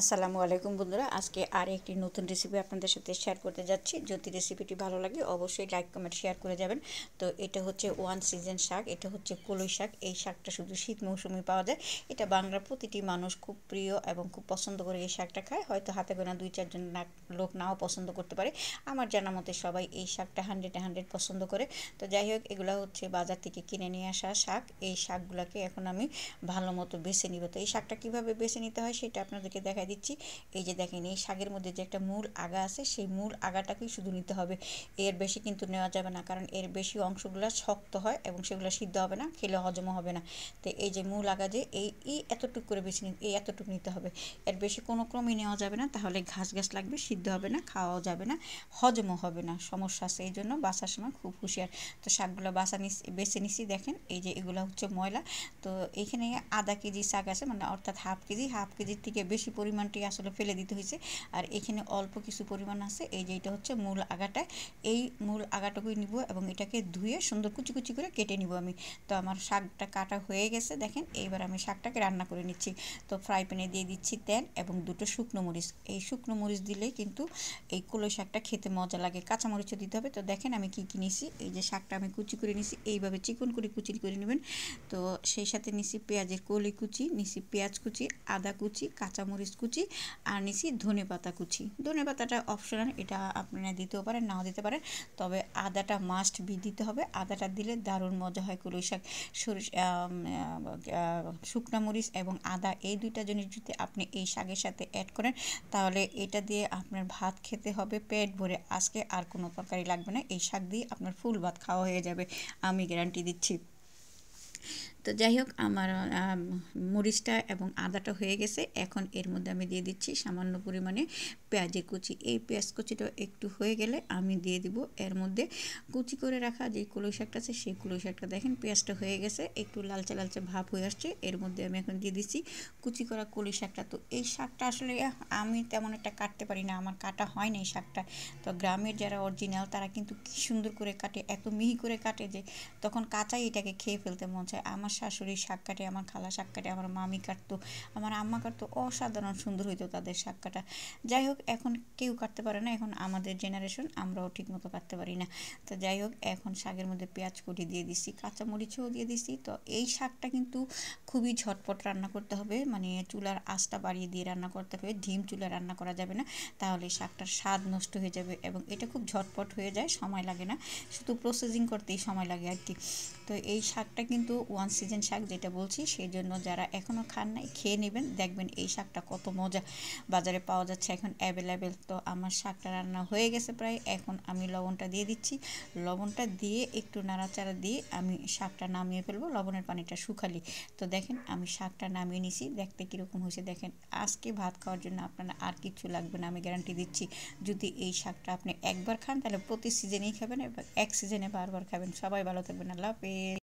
আসসালামু আলাইকুম বন্ধুরা, আজকে আর একটি নতুন রেসিপি আপনাদের সাথে শেয়ার করতে যাচ্ছি। যদি রেসিপিটি ভালো লাগে অবশ্যই লাইক কমেন্ট শেয়ার করে যাবেন। তো এটা হচ্ছে ওয়ান সিজন শাক, এটা হচ্ছে কলই শাক। এই শাকটা শুধু শীত মৌসুমে পাওয়া যায়। এটা বাংলার প্রতিটি মানুষ খুব প্রিয় এবং খুব পছন্দ করে এই শাকটা খায়। হয়তো হাতে গোনা 2-4 জন লোক নাও পছন্দ করতে পারে। আমার জানা মতে সবাই এই শাকটা 100-100 পছন্দ করে। তো যাই হোক, এগুলো হচ্ছে বাজার থেকে কিনে নিয়ে আসা শাক। এই শাকগুলোকে এখন আমি ভালো মতো বেছে নিব। তো এই শাকটা কীভাবে বেছে নিতে হয় সেটা আপনাদেরকে দেখাই দিচ্ছি। এই যে দেখেন, এই শাকের মধ্যে যে একটা মূল আগা আছে, সেই মূল আগাটাকেই শুধু নিতে হবে। এর বেশি কিন্তু নেওয়া যাবে না, কারণ এর বেশি অংশগুলো শক্ত হয় এবং সেগুলো সিদ্ধ হবে না, খেলে হজমও হবে না। তো এই যে মূল আগা, যে এই এতটুকু করে বেশি এই এতটুকু নিতে হবে। এর বেশি কোনো ক্রমে নেওয়া যাবে না, তাহলে ঘাস ঘাস লাগবে, সিদ্ধ হবে না, খাওয়াও যাবে না, হজমও হবে না, সমস্যা আছে। এই জন্য বাছার সময় খুব হুঁশিয়ার। তো শাকগুলো বেছে নিচ্ছি। দেখেন এই যে এগুলো হচ্ছে ময়লা। তো এখানে আধা কেজি শাক আছে, মানে অর্থাৎ হাফ কেজির থেকে বেশি পরিমাণটি আসলে ফেলে দিতে হয়েছে। আর এখানে অল্প কিছু পরিমাণ আছে। এই যে এটা হচ্ছে মূল আগাটা, এই মূল আগাটাকেই নিব এবং এটাকে ধুয়ে সুন্দর কুচি কুচি করে কেটে নিব আমি। তো আমার শাকটা কাটা হয়ে গেছে। দেখেন, এইবার আমি শাকটাকে রান্না করে নিচ্ছি। তো ফ্রাই প্যানে দিয়ে দিচ্ছি তেল এবং 2টো শুকনো মরিচ। এই শুকনো মরিচ দিলেই কিন্তু এই কলই শাকটা খেতে মজা লাগে। কাঁচামরিচও দিতে হবে। তো দেখেন আমি কী কী নিছি। এই যে শাকটা আমি কুচি করে নিছি, এইভাবে চিকন করে কুচি করে নেবেন। তো সেই সাথে নিছি পেঁয়াজের কলি কুচি, নিছি পেঁয়াজ কুচি, আদা কুচি, কাঁচামরিচ কুচি, আর নিছি ধনেপাতা কুচি। ধনেপাতাটা অপশনাল, এটা আপনারা দিতেও পারেন, নাও দিতে পারেন, তবে আদাটা মাস্ট বি দিতে হবে। আদাটা দিলে দারুণ মজা হয় কলই শাক। শুকনা মরিচ এবং আদা, এই দুইটা জিনিস যদি আপনি এই শাকের সাথে অ্যাড করেন, তাহলে এটা দিয়ে আপনার ভাত খেতে হবে পেট ভরে। আজকে আর কোনো তরকারি লাগবে না, এই শাক দিয়ে আপনার ফুল ভাত খাওয়া হয়ে যাবে, আমি গ্যারান্টি দিচ্ছি। তো যাই হোক, আমার মরিচটা এবং আদাটা হয়ে গেছে। এখন এর মধ্যে আমি দিয়ে দিচ্ছি সামান্য পরিমাণে পেঁয়াজের কুচি। এই পেঁয়াজ কুচিটা একটু হয়ে গেলে আমি দিয়ে দিব এর মধ্যে কুচি করে রাখা যে কলই শাকটা আছে, সেই কলই শাকটা। দেখেন পেঁয়াজটা হয়ে গেছে, একটু লালচে লালচে ভাব হয়ে আসছে। এর মধ্যে আমি এখন দিয়ে দিচ্ছি কুচি করা কলই শাকটা। তো এই শাকটা আসলে আমি তেমন একটা কাটতে পারি না, আমার কাটা হয় না এই শাকটা। তো গ্রামের যারা অরিজিনাল, তারা কিন্তু কি সুন্দর করে কাটে, এত মিহি করে কাটে যে তখন কাঁচাই এটাকে খেয়ে ফেলতে মন চায়। আমার শাশুড়ি শাক কাটে, আমার খালা শাক কাটে, আমার মামি কাটতো, আমার আম্মা কাটতো, অসাধারণ সুন্দর হইতো তাদের শাক কাটা। যাই হোক, এখন কেউ কাটতে পারে না, এখন আমাদের জেনারেশন, আমরাও ঠিক মতো কাটতে পারি না। তো যাই হোক, এখন শাকের মধ্যে পেঁয়াজ কুটি দিয়ে দিচ্ছি, কাঁচামরিচও দিয়ে দিচ্ছি। তো এই শাকটা কিন্তু খুবই ঝটপট রান্না করতে হবে, মানে চুলার আঁচটা বাড়িয়ে দিয়ে রান্না করতে হবে, ধিম চুলা রান্না করা যাবে না, তাহলে শাকটার স্বাদ নষ্ট হয়ে যাবে। এবং এটা খুব ঝটপট হয়ে যায়, সময় লাগে না, শুধু প্রসেসিং করতেই সময় লাগে আর কি। তো এই শাকটা কিন্তু ওয়ান সিজন শাক যেটা বলছি, সেই জন্য যারা এখনও খান নাই, খেয়ে নেবেন, দেখবেন এই শাকটা কত মজা। বাজারে পাওয়া যাচ্ছে এখন অ্যাভেলেবেল। তো আমার শাকটা রান্না হয়ে গেছে প্রায়, এখন আমি লবণটা দিয়ে দিচ্ছি। লবণটা দিয়ে একটু নাড়াচাড়া দিয়ে আমি শাকটা নামিয়ে ফেলবো, লবণের পানিটা শুকালি। তো দেখেন আমি শাকটা নামিয়ে নিছি, দেখতে কীরকম হয়েছে দেখেন। আজকে ভাত খাওয়ার জন্য আপনারা আর কিচ্ছু লাগবে না, আমি গ্যারান্টি দিচ্ছি। যদি এই শাকটা আপনি একবার খান, তাহলে প্রতি সিজনেই খাবেন এবং এক সিজনে বারবার খাবেন। সবাই ভালো থাকবেন, আল্লাহ হাফেজ।